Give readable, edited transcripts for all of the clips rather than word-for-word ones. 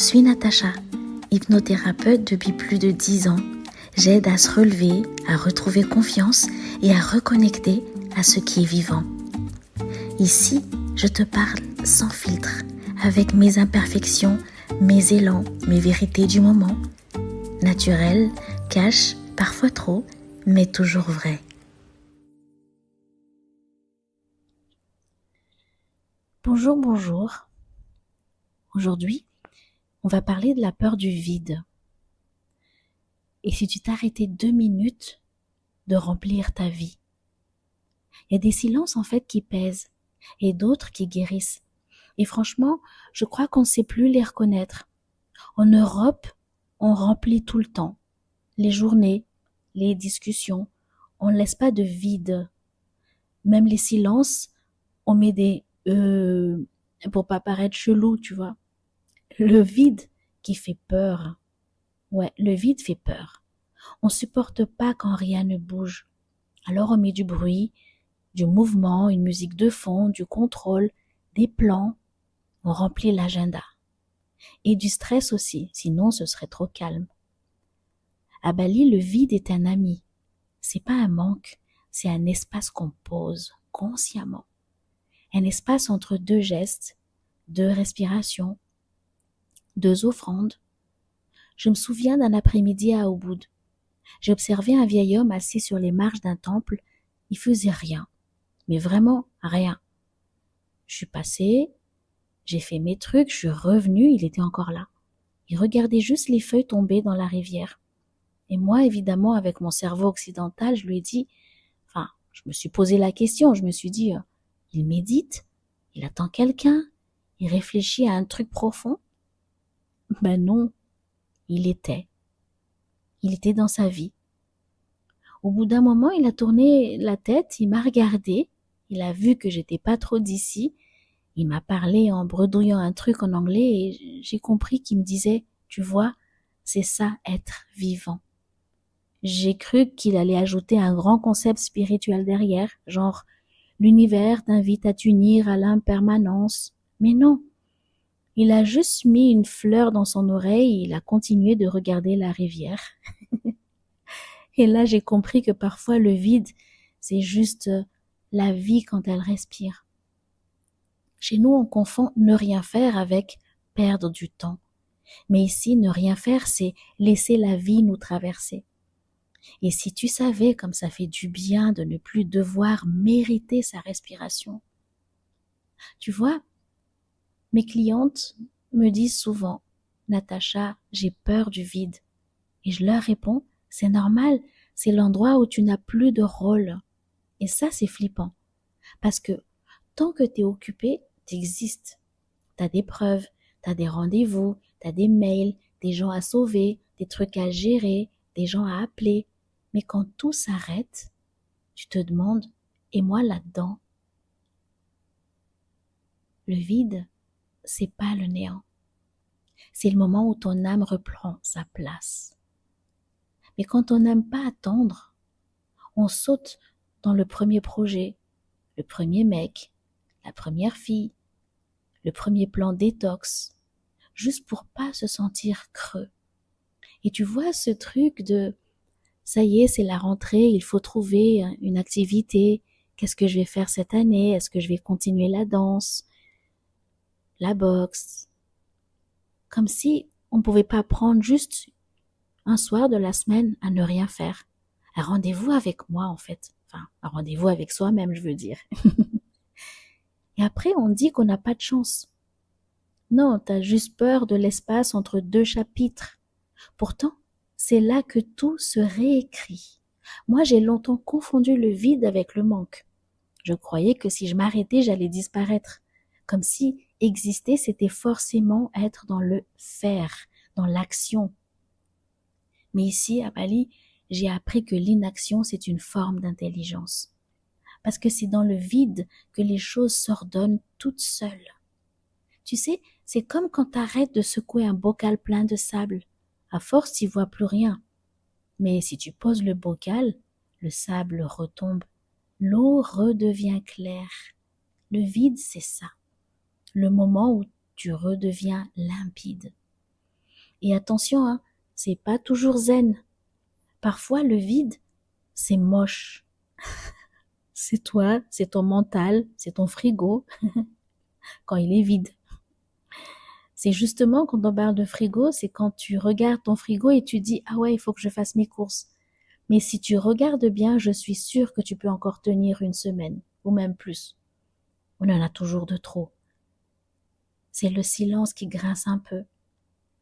suis Natacha, hypnothérapeute depuis plus de 10 ans. J'aide à se relever, à retrouver confiance et à reconnecter à ce qui est vivant. Ici, je te parle sans filtre, avec mes imperfections, mes élans, mes vérités du moment. Naturelles, cash, parfois trop, mais toujours vraies. Bonjour. Aujourd'hui, on va parler de la peur du vide. Et si tu t'arrêtais 2 minutes de remplir ta vie? Il y a des silences en fait qui pèsent et d'autres qui guérissent. Et franchement, je crois qu'on ne sait plus les reconnaître. En Europe, on remplit tout le temps. Les journées, les discussions, on ne laisse pas de vide. Même les silences, on met des pour pas paraître chelou, tu vois. Le vide qui fait peur. Ouais, le vide fait peur. On supporte pas quand rien ne bouge. Alors on met du bruit, du mouvement, une musique de fond, du contrôle, des plans. On remplit l'agenda. Et du stress aussi, sinon ce serait trop calme. À Bali, le vide est un ami. C'est pas un manque, c'est un espace qu'on pose consciemment. Un espace entre deux gestes, deux respirations, deux offrandes. Je me souviens d'un après-midi à Ubud. J'ai observé un vieil homme assis sur les marches d'un temple. Il faisait rien, mais vraiment rien. Je suis passée, j'ai fait mes trucs, je suis revenue, il était encore là. Il regardait juste les feuilles tomber dans la rivière. Et moi, évidemment, avec mon cerveau occidental, je lui ai dit, je me suis posé la question, je me suis dit, il médite, il attend quelqu'un, il réfléchit à un truc profond. Ben non, il était dans sa vie. Au bout d'un moment, il a tourné la tête, il m'a regardé, il a vu que j'étais pas trop d'ici, il m'a parlé en bredouillant un truc en anglais et j'ai compris qu'il me disait, tu vois, c'est ça être vivant. J'ai cru qu'il allait ajouter un grand concept spirituel derrière, genre l'univers t'invite à t'unir à l'impermanence. Mais non, il a juste mis une fleur dans son oreille et il a continué de regarder la rivière. Et là, j'ai compris que parfois le vide, c'est juste la vie quand elle respire. Chez nous, on confond ne rien faire avec perdre du temps. Mais ici, ne rien faire, c'est laisser la vie nous traverser. Et si tu savais comme ça fait du bien de ne plus devoir mériter sa respiration. Tu vois, mes clientes me disent souvent, Natacha, j'ai peur du vide. Et je leur réponds, c'est normal, c'est l'endroit où tu n'as plus de rôle. Et ça, c'est flippant. Parce que tant que t'es occupé, t'existes. T'as des preuves, t'as des rendez-vous, t'as des mails, des gens à sauver, des trucs à gérer, des gens à appeler. Mais quand tout s'arrête, tu te demandes, et moi là-dedans? Le vide, c'est pas le néant. C'est le moment où ton âme reprend sa place. Mais quand on n'aime pas attendre, on saute dans le premier projet, le premier mec, la première fille, le premier plan détox, juste pour pas se sentir creux. Et tu vois ce truc de ça y est, c'est la rentrée, il faut trouver une activité. Qu'est-ce que je vais faire cette année? Est-ce que je vais continuer la danse, la boxe? Comme si on pouvait pas prendre juste un soir de la semaine à ne rien faire. Un rendez-vous avec moi, en fait. Enfin, un rendez-vous avec soi-même, je veux dire. Et après, on dit qu'on n'a pas de chance. Non, t'as juste peur de l'espace entre deux chapitres. Pourtant, c'est là que tout se réécrit. Moi, j'ai longtemps confondu le vide avec le manque. Je croyais que si je m'arrêtais, j'allais disparaître. Comme si exister, c'était forcément être dans le faire, dans l'action. Mais ici, à Bali, j'ai appris que l'inaction, c'est une forme d'intelligence. Parce que c'est dans le vide que les choses s'ordonnent toutes seules. Tu sais, c'est comme quand t'arrêtes de secouer un bocal plein de sable. À force, t'y vois plus rien. Mais si tu poses le bocal, le sable retombe. L'eau redevient claire. Le vide, c'est ça. Le moment où tu redeviens limpide. Et attention, hein, c'est pas toujours zen. Parfois, le vide, c'est moche. C'est toi, c'est ton mental, c'est ton frigo quand il est vide. C'est justement quand on parle de frigo, c'est quand tu regardes ton frigo et tu dis, ah ouais, il faut que je fasse mes courses. Mais si tu regardes bien, je suis sûre que tu peux encore tenir une semaine, ou même plus. On en a toujours de trop. C'est le silence qui grince un peu.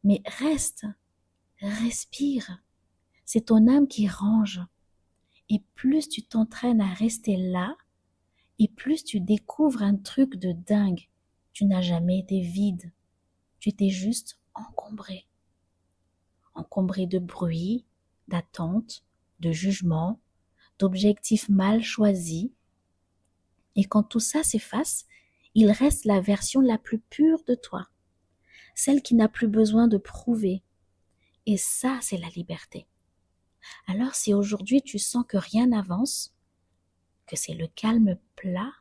Mais reste, respire. C'est ton âme qui range. Et plus tu t'entraînes à rester là, et plus tu découvres un truc de dingue. Tu n'as jamais été vide. Tu étais juste encombré. Encombré de bruit, d'attente, de jugement, d'objectifs mal choisis. Et quand tout ça s'efface, il reste la version la plus pure de toi, celle qui n'a plus besoin de prouver. Et ça, c'est la liberté. Alors si aujourd'hui tu sens que rien n'avance, que c'est le calme plat,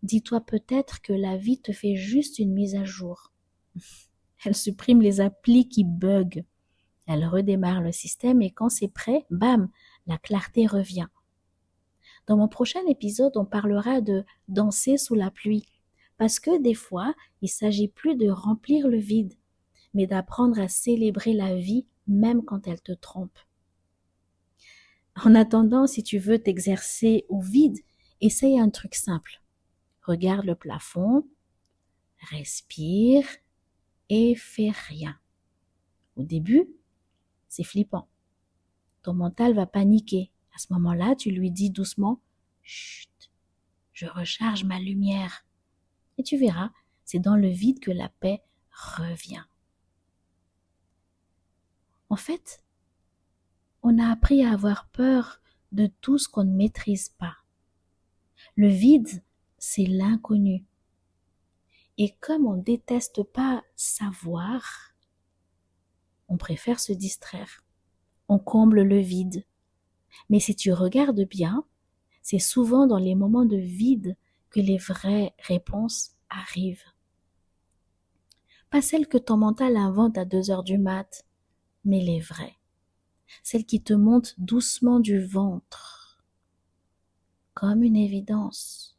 dis-toi peut-être que la vie te fait juste une mise à jour. Elle supprime les applis qui bug. Elle redémarre le système et quand c'est prêt, bam, la clarté revient. Dans mon prochain épisode, on parlera de danser sous la pluie. Parce que des fois, il s'agit plus de remplir le vide, mais d'apprendre à célébrer la vie même quand elle te trompe. En attendant, si tu veux t'exercer au vide, essaye un truc simple. Regarde le plafond, respire et fais rien. Au début, c'est flippant. Ton mental va paniquer. À ce moment-là, tu lui dis doucement « Chut, je recharge ma lumière ». Et tu verras, c'est dans le vide que la paix revient. En fait, on a appris à avoir peur de tout ce qu'on ne maîtrise pas. Le vide, c'est l'inconnu. Et comme on ne déteste pas savoir, on préfère se distraire. On comble le vide. Mais si tu regardes bien, c'est souvent dans les moments de vide que les vraies réponses arrivent. Pas celles que ton mental invente à 2 heures du mat, mais les vraies. Celles qui te montent doucement du ventre, comme une évidence.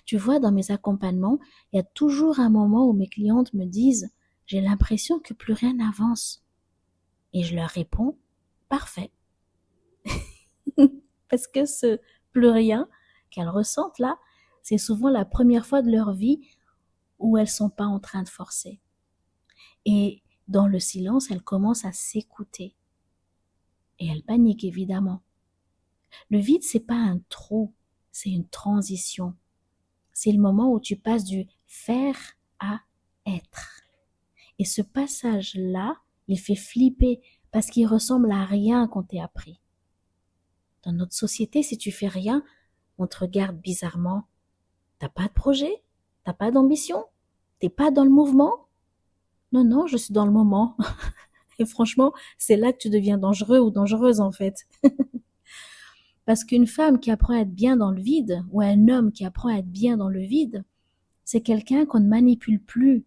Tu vois, dans mes accompagnements, il y a toujours un moment où mes clientes me disent « J'ai l'impression que plus rien n'avance ». Et je leur réponds « Parfait ». Parce que ce plus rien qu'elles ressentent là, c'est souvent la première fois de leur vie où elles sont pas en train de forcer. Et dans le silence, elles commencent à s'écouter. Et elles paniquent évidemment. Le vide, c'est pas un trou, c'est une transition. C'est le moment où tu passes du faire à être. Et ce passage-là, il fait flipper parce qu'il ressemble à rien qu'on t'ait appris. Dans notre société, si tu fais rien, on te regarde bizarrement. T'as pas de projet? T'as pas d'ambition? T'es pas dans le mouvement? Non, non, je suis dans le moment. Et franchement, c'est là que tu deviens dangereux ou dangereuse en fait. Parce qu'une femme qui apprend à être bien dans le vide, ou un homme qui apprend à être bien dans le vide, c'est quelqu'un qu'on ne manipule plus.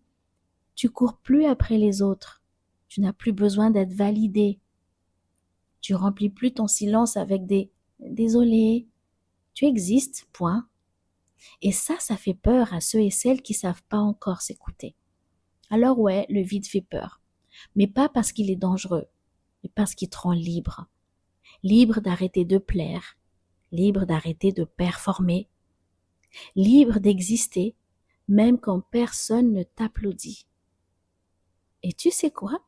Tu cours plus après les autres. Tu n'as plus besoin d'être validé. Tu remplis plus ton silence avec des désolé. Tu existes, point. Et ça fait peur à ceux et celles qui savent pas encore s'écouter. Alors ouais, le vide fait peur. Mais pas parce qu'il est dangereux, mais parce qu'il te rend libre. Libre d'arrêter de plaire, libre d'arrêter de performer, libre d'exister, même quand personne ne t'applaudit. Et tu sais quoi?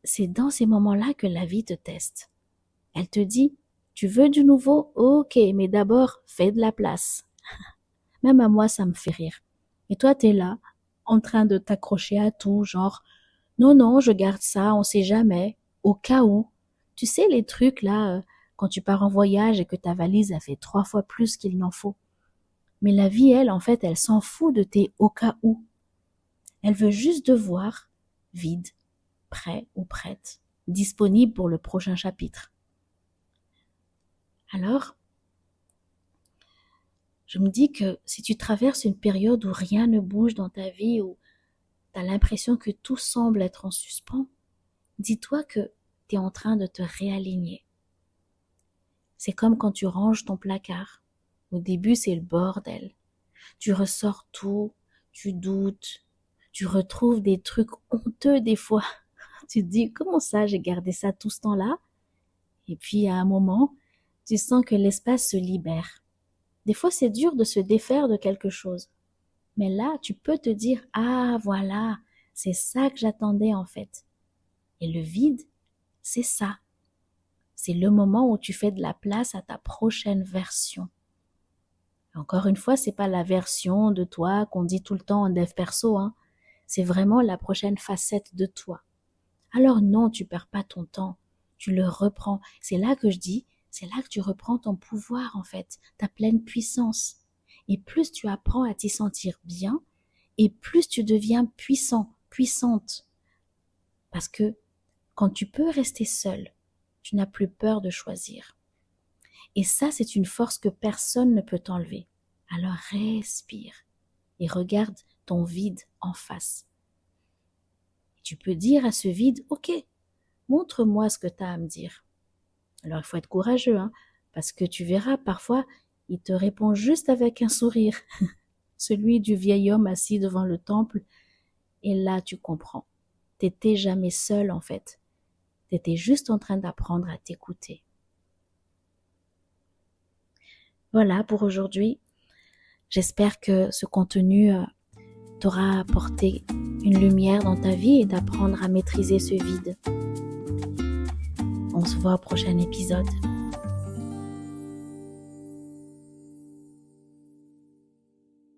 C'est dans ces moments-là que la vie te teste. Elle te dit, tu veux du nouveau? Ok, mais d'abord, fais de la place. Même à moi, ça me fait rire. Et toi, t'es là, en train de t'accrocher à tout, genre, non, non, je garde ça, on sait jamais, au cas où. Tu sais, les trucs là, quand tu pars en voyage et que ta valise a fait 3 fois plus qu'il n'en faut. Mais la vie, elle, en fait, elle s'en fout de tes au cas où. Elle veut juste te voir vide, prêt ou prête, disponible pour le prochain chapitre. Alors, je me dis que si tu traverses une période où rien ne bouge dans ta vie, où tu as l'impression que tout semble être en suspens, dis-toi que tu es en train de te réaligner. C'est comme quand tu ranges ton placard. Au début, c'est le bordel. Tu ressors tout, tu doutes, tu retrouves des trucs honteux des fois. Tu te dis, comment ça, j'ai gardé ça tout ce temps-là? Et puis, à un moment, tu sens que l'espace se libère. Des fois, c'est dur de se défaire de quelque chose. Mais là, tu peux te dire, ah, voilà, c'est ça que j'attendais en fait. Et le vide, c'est ça. C'est le moment où tu fais de la place à ta prochaine version. Encore une fois, c'est pas la version de toi qu'on dit tout le temps en dev perso, hein. C'est vraiment la prochaine facette de toi. Alors non, tu perds pas ton temps. Tu le reprends. C'est là que je dis, c'est là que tu reprends ton pouvoir en fait, ta pleine puissance. Et plus tu apprends à t'y sentir bien, et plus tu deviens puissant, puissante. Parce que quand tu peux rester seul, tu n'as plus peur de choisir. Et ça, c'est une force que personne ne peut t'enlever. Alors respire et regarde ton vide en face. Et tu peux dire à ce vide, ok, montre-moi ce que tu as à me dire. Alors il faut être courageux, hein, parce que tu verras, parfois, il te répond juste avec un sourire, celui du vieil homme assis devant le temple. Et là, tu comprends. T'étais jamais seul en fait. T'étais juste en train d'apprendre à t'écouter. Voilà pour aujourd'hui. J'espère que ce contenu t'aura apporté une lumière dans ta vie et d'apprendre à maîtriser ce vide. On se voit au prochain épisode.